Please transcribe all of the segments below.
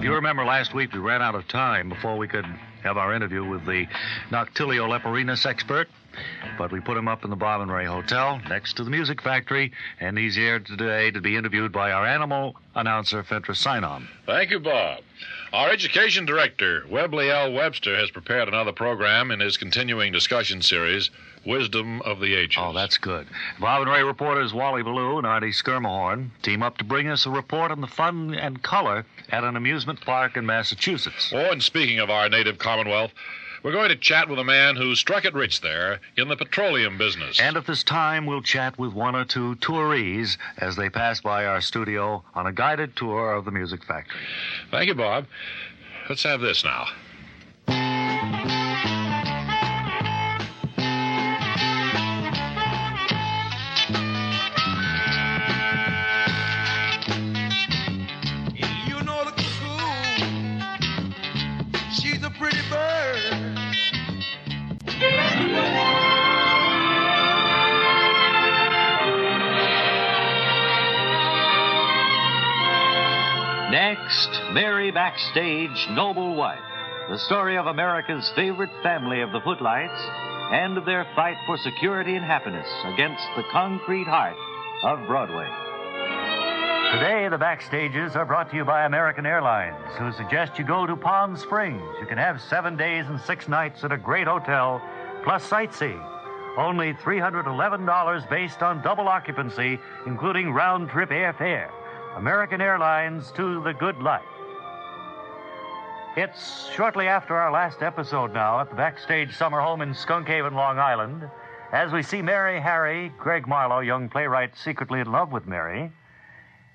If you remember last week, we ran out of time before we could have our interview with the Noctillio Lepporenus expert. But we put him up in the Bob and Ray Hotel next to the Music Factory, and he's here today to be interviewed by our animal announcer, Fentress Synom. Thank you, Bob. Our education director, Webley L. Webster, has prepared another program in his continuing discussion series, Wisdom of the Ages. Oh, that's good. Bob and Ray reporters Wally Ballou and Artie Skirmahorn team up to bring us a report on the fun and color at an amusement park in Massachusetts. Oh, and speaking of our native Commonwealth, we're going to chat with a man who struck it rich there in the petroleum business. And at this time, we'll chat with one or two tourees as they pass by our studio on a guided tour of the Music Factory. Thank you, Bob. Let's have this now. You know the cuckoo, she's a pretty bird. Next, Mary Backstage, Noble Wife, the story of America's favorite family of the Footlights and of their fight for security and happiness against the concrete heart of Broadway. Today, the Backstages are brought to you by American Airlines, who suggest you go to Palm Springs. You can have 7 days and 6 nights at a great hotel, plus sightseeing. Only $311 based on double occupancy, including round-trip airfare. American Airlines to the good life. It's shortly after our last episode now at the Backstage summer home in Skunk Haven, Long Island, as we see Mary, Harry, Greg Marlowe, young playwright secretly in love with Mary,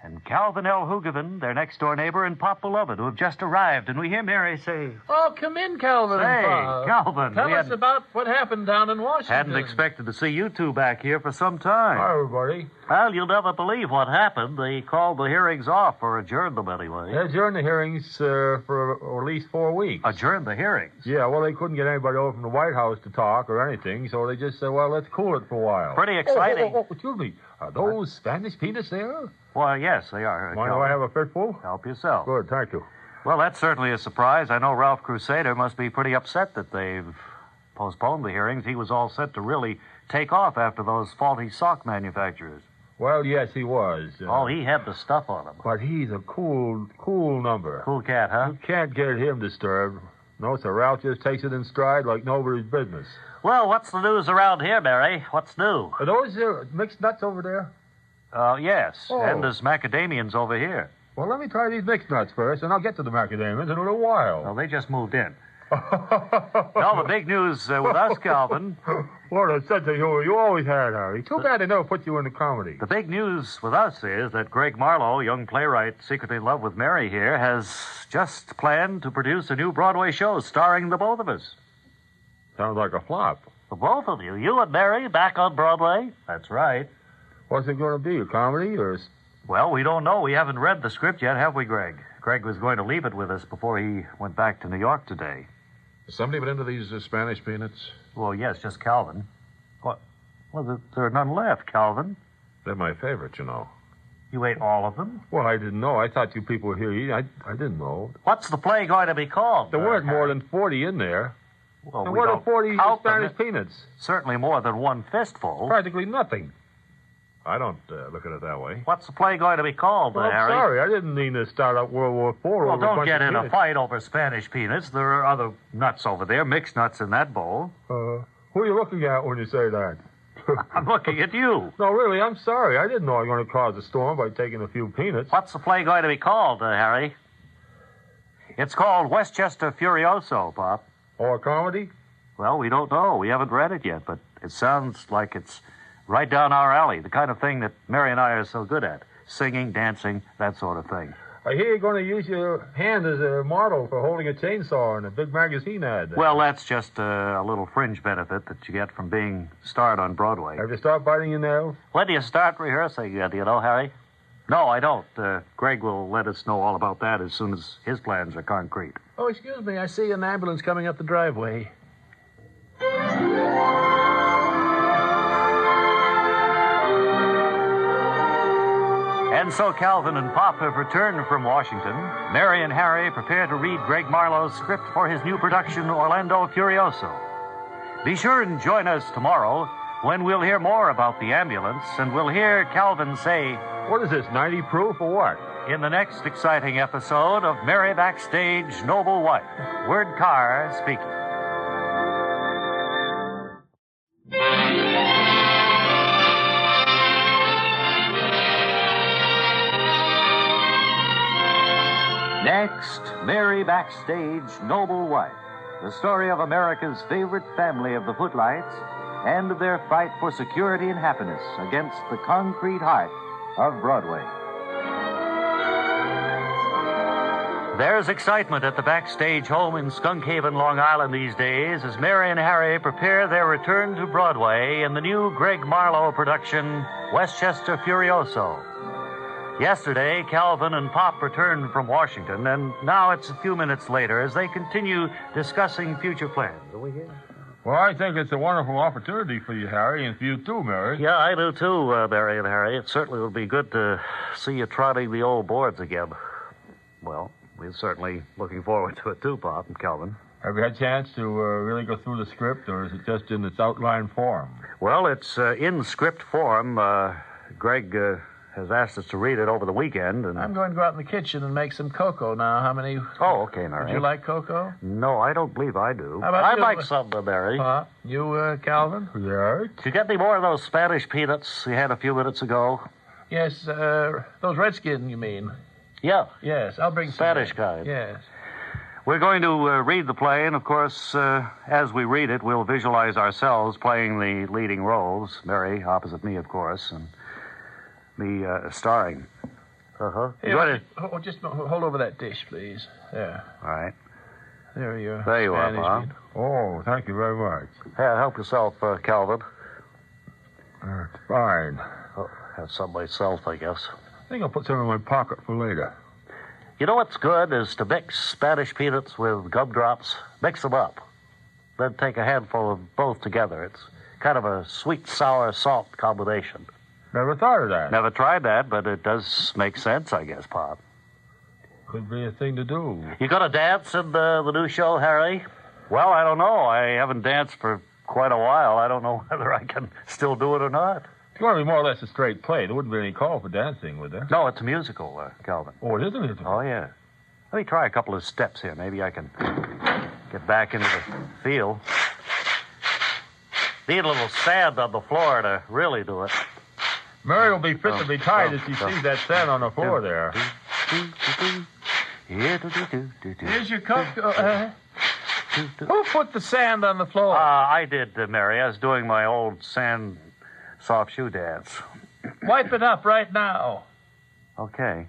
and Calvin L. Hoogovan, their next-door neighbor, and Pop Beloved, who have just arrived. And we hear Mary say... Oh, come in, Calvin. Hey, and Pop. Calvin. Tell us about what happened down in Washington. Hadn't expected to see you two back here for some time. Hi, everybody. Well, you'll never believe what happened. They called the hearings off, or adjourned them anyway. They adjourned the hearings for at least 4 weeks. Adjourned the hearings? Yeah, well, they couldn't get anybody over from the White House to talk or anything, so they just said, well, let's cool it for a while. Pretty exciting. Oh, excuse me. Are those Spanish peanuts there? Well, yes, they are. Why do I have a fistful? Help yourself. Good, thank you. Well, that's certainly a surprise. I know Ralph Crusader must be pretty upset that they've postponed the hearings. He was all set to really take off after those faulty sock manufacturers. Well, yes, he was. He had the stuff on him. But he's a cool number. Cool cat, huh? You can't get him disturbed. No, sir, Ralph just takes it in stride like nobody's business. Well, what's the news around here, Mary? What's new? Are those mixed nuts over there? Yes. Oh. And there's macadamians over here. Well, let me try these mixed nuts first, and I'll get to the macadamians in a little while. Well, they just moved in. Well, the big news with us, Calvin... What a sense of humor you always had, Harry. Too bad they never put you into comedy. The big news with us is that Greg Marlowe, young playwright secretly in love with Mary here, has just planned to produce a new Broadway show starring the both of us. Sounds like a flop. The both of you? You and Mary back on Broadway? That's right. What's it going to be, a comedy or... Well, we don't know. We haven't read the script yet, have we, Greg? Greg was going to leave it with us before he went back to New York today. Has somebody been into these Spanish peanuts? Well, yes, just Calvin. What? Well, there are none left, Calvin. They're my favorite, you know. You ate all of them? Well, I didn't know. I thought you people were here eating. I didn't know. What's the play going to be called? There weren't more than 40 in there. Well, and we what don't are 40 count Spanish them. peanuts? Certainly more than one fistful. Practically nothing. I don't look at it that way. What's the play going to be called, Well, I'm Harry? sorry. I didn't mean to start up World War IV Well, over a don't bunch get of in a peanuts. fight over Spanish peanuts. There are other nuts over there, mixed nuts in that bowl. Who are you looking at when you say that? I'm looking at you. No, really, I'm sorry. I didn't know I was going to cause a storm by taking a few peanuts. What's the play going to be called, Harry? It's called Westchester Furioso, Pop. Or a comedy? Well, we don't know. We haven't read it yet, but it sounds like it's right down our alley, the kind of thing that Mary and I are so good at. Singing, dancing, that sort of thing. I hear you're going to use your hand as a model for holding a chainsaw in a big magazine ad. Well, that's just a little fringe benefit that you get from being starred on Broadway. Have you started biting your nails? When do you start rehearsing, do you know, Harry? No, I don't. Greg will let us know all about that as soon as his plans are concrete. Oh, excuse me. I see an ambulance coming up the driveway. And so Calvin and Pop have returned from Washington. Mary and Harry prepare to read Greg Marlowe's script for his new production, Orlando Furioso. Be sure and join us tomorrow when we'll hear more about the ambulance, and we'll hear Calvin say, What is this, 90 proof or what? in the next exciting episode of Mary Backstage, Noble Wife. Word Carr speaking. Next, Mary Backstage, Noble Wife. The story of America's favorite family of the Footlights and of their fight for security and happiness against the concrete heart of Broadway. There's excitement at the Backstage home in Skunk Haven, Long Island these days as Mary and Harry prepare their return to Broadway in the new Greg Marlowe production, Westchester Furioso. Yesterday, Calvin and Pop returned from Washington, and now it's a few minutes later as they continue discussing future plans. Are we here? Well, I think it's a wonderful opportunity for you, Harry, and for you too, Mary. Yeah, I do too, Mary and Harry. It certainly would be good to see you trotting the old boards again. Well, we're certainly looking forward to it too, Pop and Calvin. Have you had a chance to really go through the script, or is it just in its outline form? Well, it's in script form. Greg has asked us to read it over the weekend, and I'm going to go out in the kitchen and make some cocoa now. How many? Oh, okay, Mary. Would you like cocoa? No, I don't believe I do. How about I'd you? like some, Mary. You, Calvin? Yeah. Did you get any more of those Spanish peanuts you had a few minutes ago? Yes, those redskin, you mean? Yeah, Yes, I'll bring some. Spanish kind. Yes. We're going to read the play, and of course, as we read it, we'll visualize ourselves playing the leading roles. Mary opposite me, of course, and me starring. Uh-huh. Just hold over that dish, please. There. All right. There you are. There you are, Spanish Bob. meat. Oh, thank you very much. Help yourself, Calvin. It's fine. Oh, have some myself, I guess. I think I'll put some in my pocket for later. You know what's good is to mix Spanish peanuts with gumdrops. Mix them up. Then take a handful of both together. It's kind of a sweet, sour, salt combination. Never thought of that. Never tried that, but it does make sense, I guess, Pop. Could be a thing to do. You gonna dance in the new show, Harry? Well, I don't know. I haven't danced for quite a while. I don't know whether I can still do it or not. It's going to be more or less a straight play. There wouldn't be any call for dancing, would there? No, it's a musical, Calvin. Oh, it is a musical? Oh, yeah. Let me try a couple of steps here. Maybe I can get back into the feel. Need a little sand on the floor to really do it. Mary will be fit to be tied as she sees that sand on the floor there. Here's your cocoa. Who put the sand on the floor? I did, Mary. I was doing my old sand soft shoe dance. Wipe it up right now. Okay.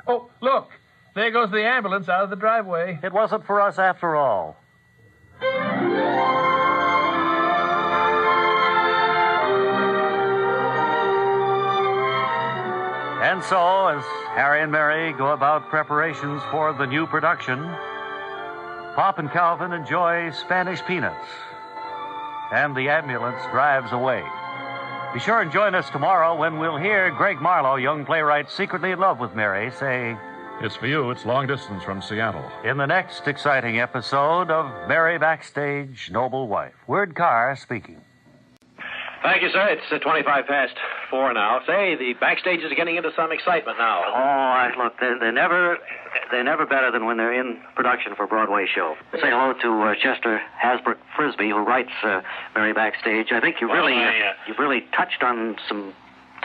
Oh, look. There goes the ambulance out of the driveway. It wasn't for us after all. And so, as Harry and Mary go about preparations for the new production, Pop and Calvin enjoy Spanish peanuts. And the ambulance drives away. Be sure and join us tomorrow when we'll hear Greg Marlowe, young playwright secretly in love with Mary, say, It's for you. It's long distance from Seattle. in the next exciting episode of Mary Backstage, Noble Wife. Word Carr speaking. Thank you, sir. It's 25 past 4 now. Say, the backstage is getting into some excitement now. Look, they're never better than when they're in production for a Broadway show. Say hello to Chester Hasbrouck Frisbee, who writes Mary Backstage. I think you've really touched on some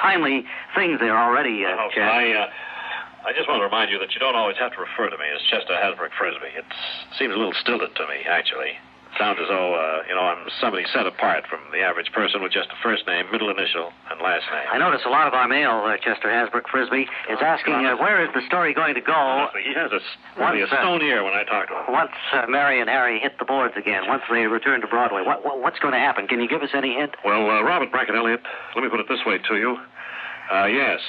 timely things there already, Chester. I just want to remind you that you don't always have to refer to me as Chester Hasbrouck Frisbee. It seems a little stilted to me, actually. It sounds as though, I'm somebody set apart from the average person with just a first name, middle initial, and last name. I notice a lot of our mail, Chester Hasbrouck Frisbee, is asking where is the story going to go. Honestly, he has a stone ear when I talk to him. Once Mary and Harry hit the boards again, once they return to Broadway, what's going to happen? Can you give us any hint? Well, Robert Brackett Elliott, let me put it this way to you. Yes.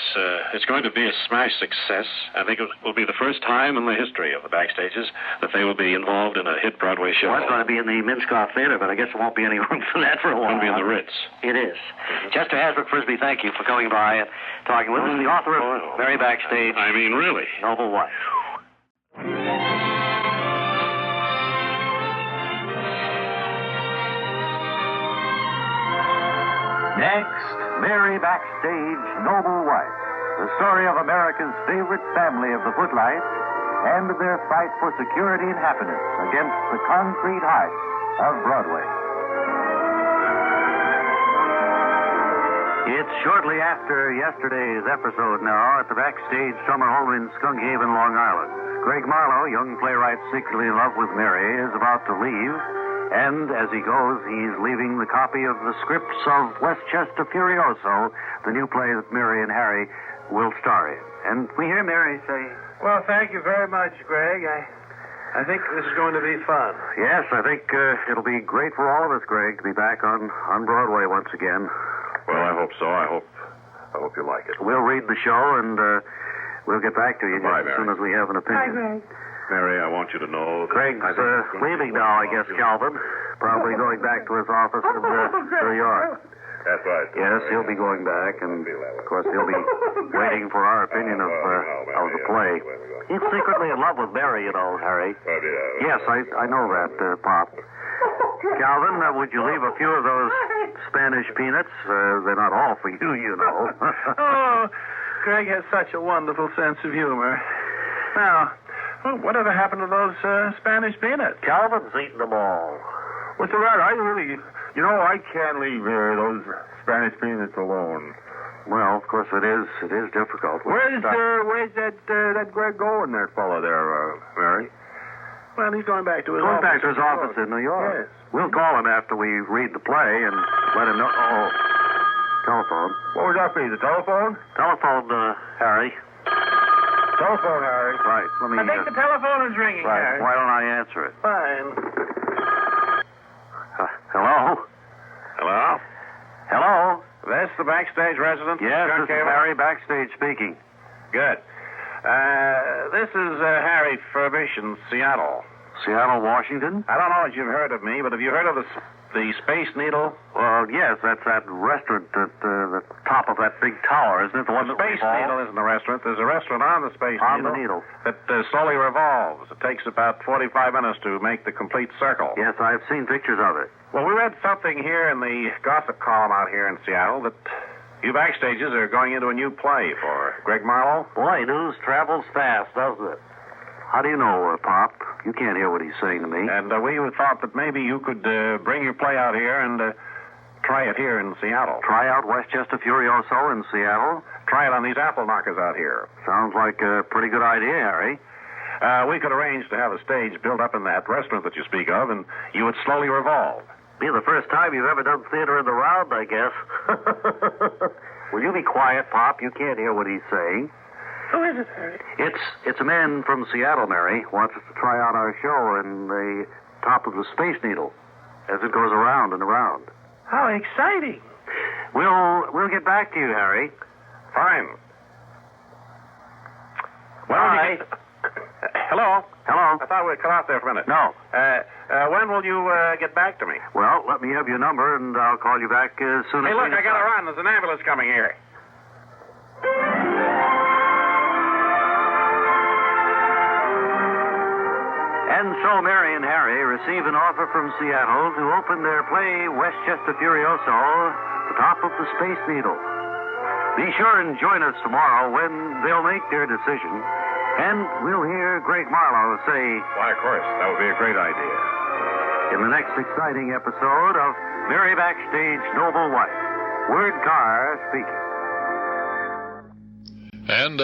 It's going to be a smash success. I think it will be the first time in the history of the Backstages that they will be involved in a hit Broadway show. Well, it's going to be in the Minskoff Theater, but I guess there won't be any room for that for a while. It's going to be in the Ritz. It is. Chester Hasbrouck Frisbee, thank you for coming by and talking with us. The author of Mary Backstage. I mean, really. Noble Wife. Next, Mary Backstage, Noble Wife. The story of America's favorite family of the footlights and of their fight for security and happiness against the concrete heart of Broadway. It's shortly after yesterday's episode now at the Backstage summer home in Skunk Haven, Long Island. Greg Marlowe, young playwright secretly in love with Mary, is about to leave. And as he goes, he's leaving the copy of the scripts of Westchester Furioso, the new play that Mary and Harry will star in. And we hear Mary say, Well, thank you very much, Greg. I think this is going to be fun. yes, I think it'll be great for all of us, Greg, to be back on Broadway once again. Well, I hope so. I hope you like it. We'll read the show, and we'll get back to you Goodbye, as soon as we have an opinion. Hi, Greg. Mary, I want you to know that Greg's I think leaving now, I guess, Calvin. Probably going back to his office in New York. That's right. Yes, he'll be going back, and of course he'll be waiting for our opinion of the play. He's secretly in love with Mary, you know, Harry. Yes, I know that, Pop. Calvin, would you leave a few of those Spanish peanuts? They're not all for you, you know. Oh, Greg has such a wonderful sense of humor. Now, whatever happened to those Spanish peanuts? Calvin's eaten them all. What's the matter? I can't leave those Spanish peanuts alone. Well, of course it is difficult. Where's that Greg going, that fellow there, Mary? Well, he's going back to his Going office. back to his office in New York. Yes. We'll call him after we read the play and let him know. Oh, telephone. What was that be? The telephone? Telephone, Harry. Telephone, Harry. Right. Let me. I think the telephone is ringing, Right. Harry. Why don't I answer it? Fine. Hello. Hello? Hello. That's the Backstage resident? Yes, this is Harry Backstage speaking. Good. This is Harry Furbish in Seattle. Seattle, Washington. I don't know if you've heard of me, but have you heard of the Space Needle? Well, yes, that's that restaurant at the top of that big tower, isn't it? The one that Space Needle isn't a restaurant. There's a restaurant on the Space On Needle. the needle. That slowly revolves. It takes about 45 minutes to make the complete circle. Yes, I've seen pictures of it. Well, we read something here in the gossip column out here in Seattle that you Backstages are going into a new play for Greg Marlowe. Boy, news travels fast, doesn't it? How do you know, Pop? You can't hear what he's saying to me. And we thought that maybe you could bring your play out here and try it here in Seattle. Try out Westchester Furioso in Seattle? Try it on these apple knockers out here. Sounds like a pretty good idea, Harry. We could arrange to have a stage built up in that restaurant that you speak of, and you would slowly revolve. Be the first time you've ever done theater in the round, I guess. Will you be quiet, Pop? You can't hear what he's saying. Who is it, Harry? It's a man from Seattle, Mary. Wants us to try out our show in the top of the Space Needle as it goes around and around. How exciting. We'll get back to you, Harry. Fine. Well, Hi. Hello? Hello? I thought we'd cut off there for a minute. No. When will you get back to me? Well, let me have your number, and I'll call you back as soon as Hey, look, we I gotta run. There's an ambulance coming here. And so Mary and Harry receive an offer from Seattle to open their play Westchester Furioso, the top of the Space Needle. Be sure and join us tomorrow when they'll make their decision. And we'll hear Greg Marlowe say, Why, of course. That would be a great idea. in the next exciting episode of Mary Backstage Noble Wife. Word Carr speaking. And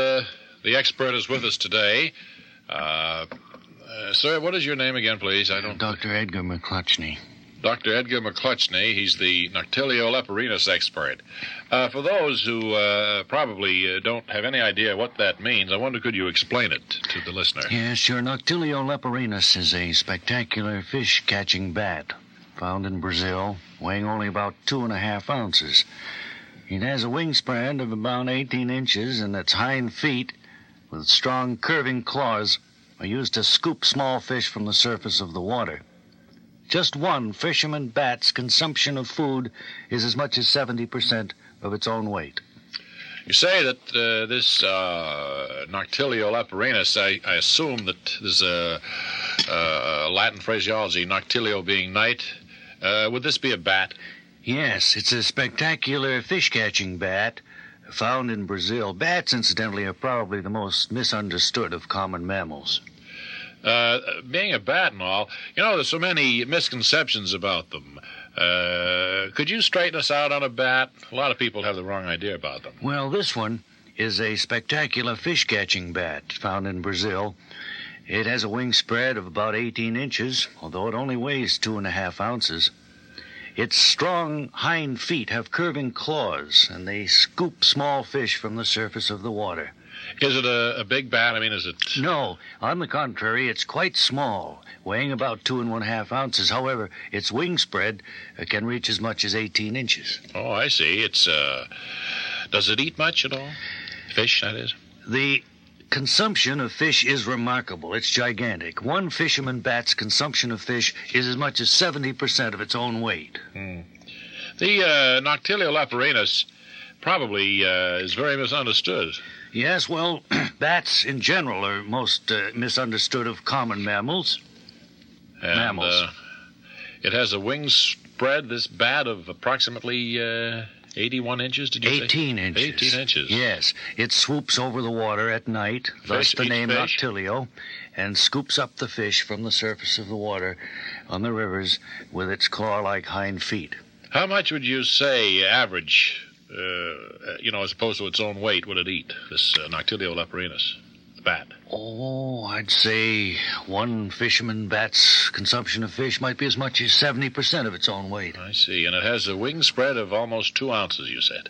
the expert is with us today. Sir, what is your name again, please? I don't. Dr. Edgar McClutchney. Dr. Edgar McClutchney. He's the Noctillio Lepporenus expert. For those who probably don't have any idea what that means, I wonder, could you explain it to the listener? Yeah, sure. Noctillio Lepporenus is a spectacular fish-catching bat found in Brazil, weighing only about 2.5 ounces. It has a wingspan of about 18 inches, and its hind feet, with strong curving claws, are used to scoop small fish from the surface of the water. Just one fisherman bat's consumption of food is as much as 70% of its own weight. You say that this Noctillio Lepporenus, I assume that there's a Latin phraseology, Noctillio being night. Would this be a bat? Yes, it's a spectacular fish-catching bat found in Brazil. Bats, incidentally, are probably the most misunderstood of common mammals. Being a bat and all, there's so many misconceptions about them. Could you straighten us out on a bat? A lot of people have the wrong idea about them. Well, this one is a spectacular fish-catching bat found in Brazil. It has a wingspread of about 18 inches, although it only weighs 2.5 ounces. Its strong hind feet have curving claws, and they scoop small fish from the surface of the water. Is it a big bat? I mean, is it... No, on the contrary, it's quite small, weighing about 2.5 ounces. However, its wingspread can reach as much as 18 inches. Oh, I see. It's, does it eat much at all? Fish, that is? The consumption of fish is remarkable. It's gigantic. One fisherman bat's consumption of fish is as much as 70% of its own weight. The Noctillio Lepporenus probably is very misunderstood. Yes, well, bats in general are most misunderstood of common mammals. And, it has a wingspread, this bat, of approximately 81 inches, did you say? 18 inches. 18 inches. Yes. It swoops over the water at night, thus the name Noctillio, and scoops up the fish from the surface of the water on the rivers with its claw-like hind feet. How much would you say average, as opposed to its own weight, would it eat, this Noctillio Lepporenus, the bat? Oh, I'd say one fisherman bat's consumption of fish might be as much as 70% of its own weight. I see. And it has a wingspread of almost 2 ounces, you said?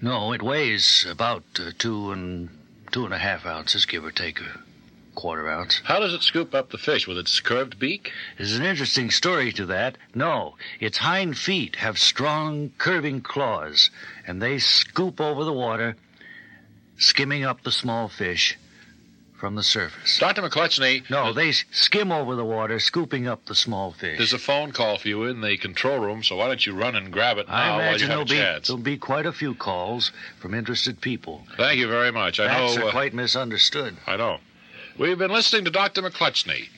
No, it weighs about 2.5 ounces, give or take a quarter ounce. How does it scoop up the fish? With its curved beak? There's an interesting story to that. No, its hind feet have strong, curving claws, and they scoop over the water, skimming up the small fish from the surface. Dr. McClutchney... No, they skim over the water, scooping up the small fish. There's a phone call for you in the control room, so why don't you run and grab it now while you have a chance? There'll be quite a few calls from interested people. Thank you very much. Bats are quite misunderstood. I know. We've been listening to Dr. McClutchney,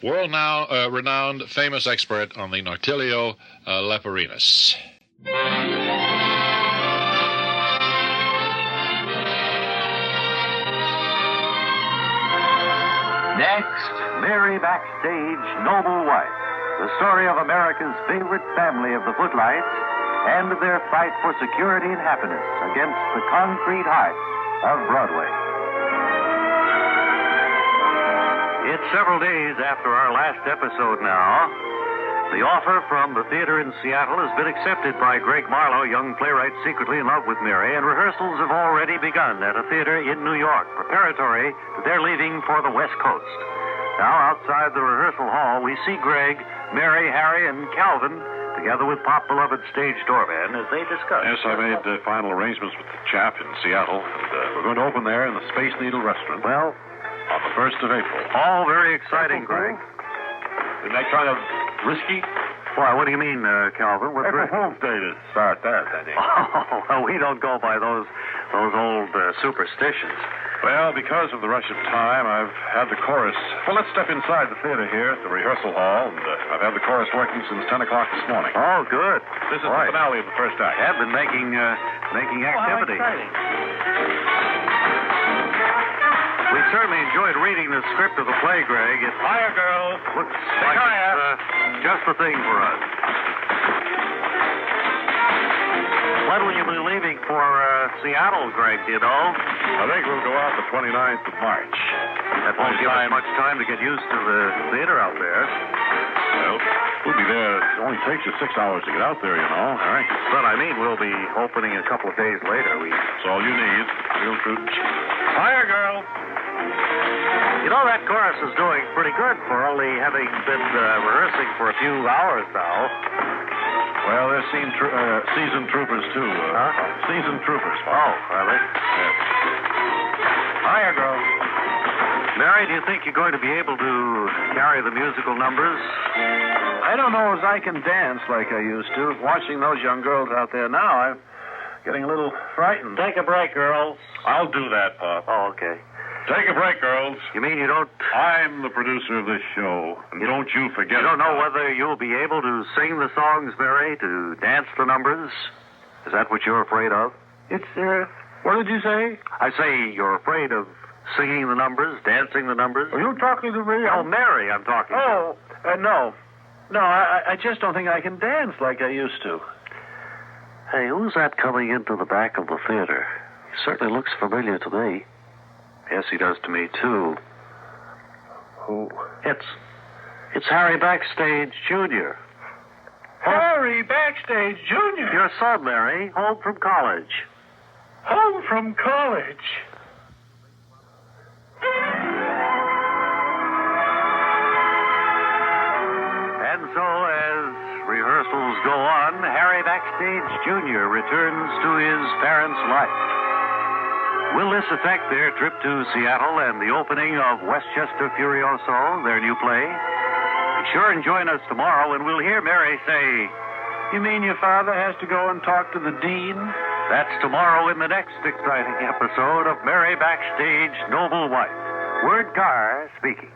world-renowned famous expert on the Noctillio Lepporenus. Next, Mary Backstage, Noble Wife, the story of America's favorite family of the footlights and their fight for security and happiness against the concrete heights of Broadway. It's several days after our last episode now. The offer from the theater in Seattle has been accepted by Greg Marlowe, young playwright secretly in love with Mary, and rehearsals have already begun at a theater in New York, preparatory to their leaving for the West Coast. Now, outside the rehearsal hall, we see Greg, Mary, Harry, and Calvin together with pop-beloved stage doorman as they discuss. Yes, I made final arrangements with the chap in Seattle, and we're going to open there in the Space Needle restaurant. Well, on the 1st of April. All very exciting, Greg. Isn't that kind of risky? Why, what do you mean, Calvin? What's April Fool's Day to start that, I think. Oh, well, we don't go by those old superstitions. Well, because of the rush of time, I've had the chorus. Well, let's step inside the theater here at the rehearsal hall, and I've had the chorus working since 10 o'clock this morning. Oh, good. This is the finale of the first act. Have been making activity. How exciting. We certainly enjoyed reading the script of the play, Greg. It Hiya, girls. looks like it's just the thing for us. When will you be leaving for Seattle, Greg, do you know? I think we'll go out the 29th of March. That won't give us much time to get used to the theater out there. Well, we'll be there. It only takes you 6 hours to get out there, you know, Harry. But I mean, we'll be opening a couple of days later. That's all you need. Real true. Hiya, girl. You know, that chorus is doing pretty good for only having been rehearsing for a few hours now. Well, they're seasoned troopers, too. Seasoned troopers. Oh, are they? Yes. Hiya, girl. Mary, do you think you're going to be able to carry the musical numbers? I don't know as I can dance like I used to. Watching those young girls out there now, I'm getting a little frightened. Take a break, girls. I'll do that, Pop. Oh, okay. Take a break, girls. You mean you don't... I'm the producer of this show, and don't you forget You don't it. know whether you'll be able to sing the songs, Mary, to dance the numbers? Is that what you're afraid of? It's, what did you say? I say you're afraid of singing the numbers, dancing the numbers? Are you talking to me? Oh, Mary, I'm talking to. Oh, no. No, I just don't think I can dance like I used to. Hey, who's that coming into the back of the theater? He certainly looks familiar to me. Yes, he does to me, too. Who? It's Harry Backstayge, Jr. Harry Backstayge, Jr.? Your son, Mary, home from college. Home from college? And so, as rehearsals go on, Harry Backstayge Jr. returns to his parents' life. Will this affect their trip to Seattle and the opening of Westchester Furioso, their new play? Be sure and join us tomorrow, and we'll hear Mary say, You mean your father has to go and talk to the dean? That's tomorrow in the next exciting episode of Mary Backstage, Noble Wife. Word Carr speaking.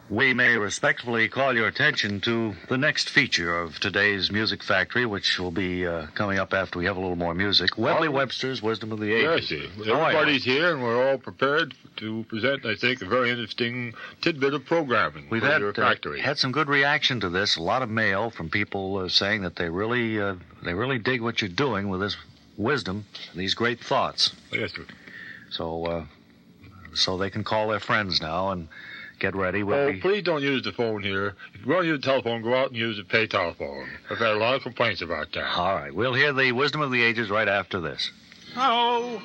We may respectfully call your attention to the next feature of today's Music Factory, which will be coming up after we have a little more music. Webley Webster's Wisdom of the Ages. Yes, everybody's here, and we're all prepared to present, I think, a very interesting tidbit of programming We've for your factory. had some good reaction to this. A lot of mail from people saying that they really dig what you're doing with this wisdom, these great thoughts. Yes, sir. So they can call their friends now and get ready. Please don't use the phone here. If you want to use the telephone, go out and use the pay telephone. I've had a lot of complaints about that. All right. We'll hear the Wisdom of the Ages right after this. Oh.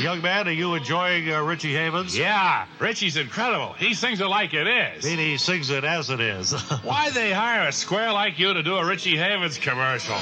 Young man, are you enjoying Richie Havens? Yeah, Richie's incredible. He sings it like it is. He sings it as it is. Why'd they hire a square like you to do a Richie Havens commercial?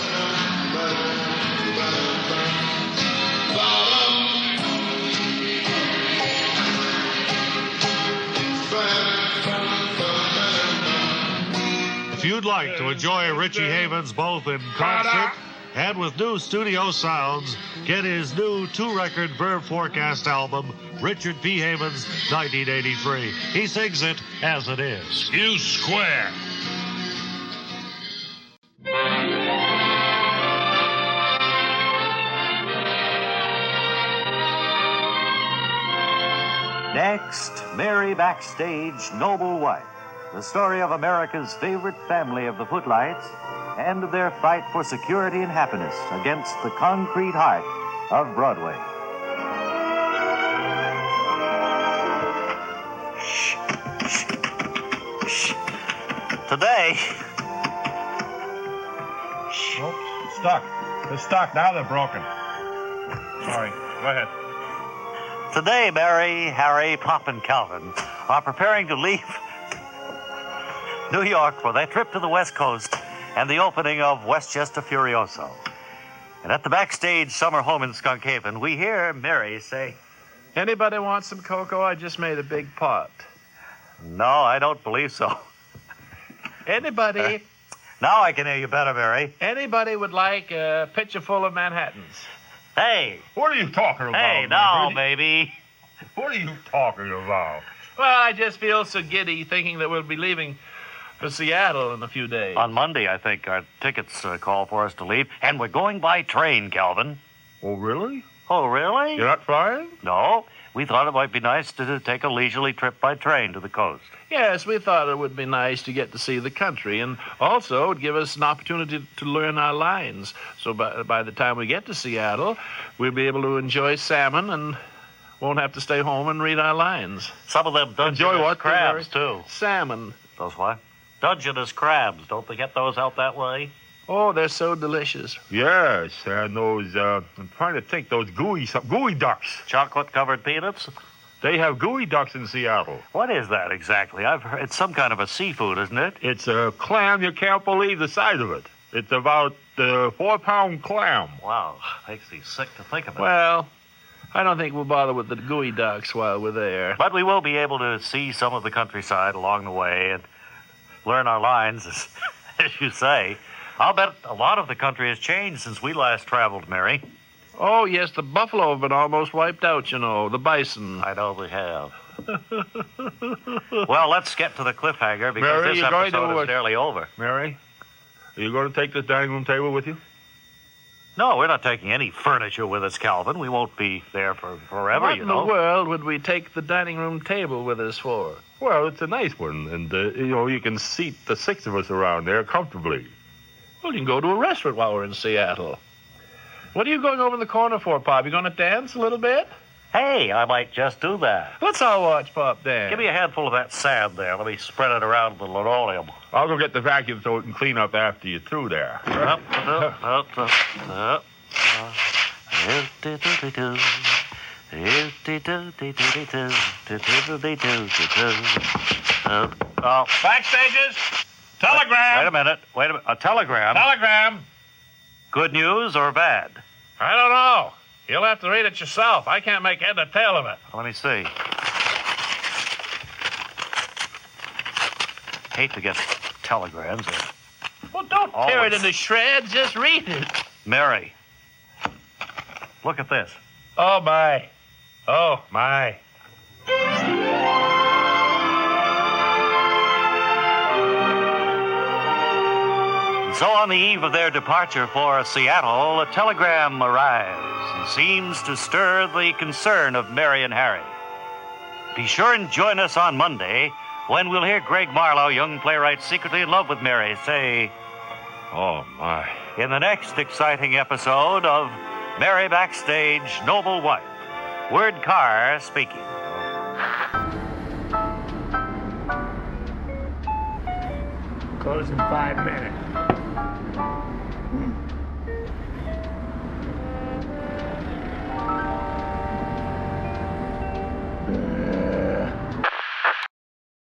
If you'd like to enjoy Richie Havens both in concert and with new studio sounds, get his new 2-record Verb Forecast album, Richard P. Havens, 1983. He sings it as it is. You square. Next, Mary Backstage, Noble Wife. The story of America's favorite family of the Footlights and their fight for security and happiness against the concrete heart of Broadway. Today... Oops, stuck. They're stuck. Now they're broken. Sorry. Go ahead. Today, Mary, Harry, Pop, and Calvin are preparing to leave New York for their trip to the West Coast and the opening of Westchester Furioso. And at the Backstage summer home in Skunk Haven, we hear Mary say, Anybody want some cocoa? I just made a big pot. No, I don't believe so. Anybody? Now I can hear you better, Mary. Anybody would like a pitcher full of Manhattans? Hey. What are you talking about? Hey, now, baby. What are you talking about? Well, I just feel so giddy thinking that we'll be leaving for Seattle in a few days. On Monday, I think, our tickets call for us to leave, and we're going by train, Calvin. Oh, really? Oh, really? You're not flying? No. We thought it might be nice to take a leisurely trip by train to the coast. Yes, we thought it would be nice to get to see the country, and also it would give us an opportunity to learn our lines. So by the time we get to Seattle, we'll be able to enjoy salmon and won't have to stay home and read our lines. Some of them Dungeness crabs, too. Salmon. Those what? Dungeness crabs. Don't they get those out that way? Oh, they're so delicious. Yes, and those, I'm trying to think, those gooey ducks. Chocolate-covered peanuts? They have gooey ducks in Seattle. What is that exactly? I've heard it's some kind of a seafood, isn't it? It's a clam. You can't believe the size of it. It's about a 4-pound clam. Wow, makes me sick to think of it. Well, I don't think we'll bother with the gooey ducks while we're there. But we will be able to see some of the countryside along the way and learn our lines, as you say. I'll bet a lot of the country has changed since we last traveled, Mary. Oh, yes, the buffalo have been almost wiped out, you know, the bison. I know they have. Well, let's get to the cliffhanger because Mary, this you're going episode to, is nearly over. Mary, are you going to take this dining room table with you? No, we're not taking any furniture with us, Calvin. We won't be there for forever, What you in know. the world would we take the dining room table with us for? Well, it's a nice one, and, you can seat the 6 of us around there comfortably. Well, you can go to a restaurant while we're in Seattle. What are you going over in the corner for, Pop? You going to dance a little bit? Hey, I might just do that. Let's all watch Pop dance. Give me a handful of that sand there. Let me spread it around the linoleum. I'll go get the vacuum so we can clean up after you're through there. Backstages! Telegram! Wait a minute. A telegram? Telegram! Good news or bad? I don't know. You'll have to read it yourself. I can't make head or tail of it. Let me see. Hate to get telegrams. Well, don't tear it into shreds. Just read it. Mary, look at this. Oh, my. Oh, my. So on the eve of their departure for Seattle, a telegram arrives and seems to stir the concern of Mary and Harry. Be sure and join us on Monday when we'll hear Greg Marlowe, young playwright secretly in love with Mary, say, "Oh, my," in the next exciting episode of Mary Backstage, Noble Wife. Word Carr speaking. Close in 5 minutes.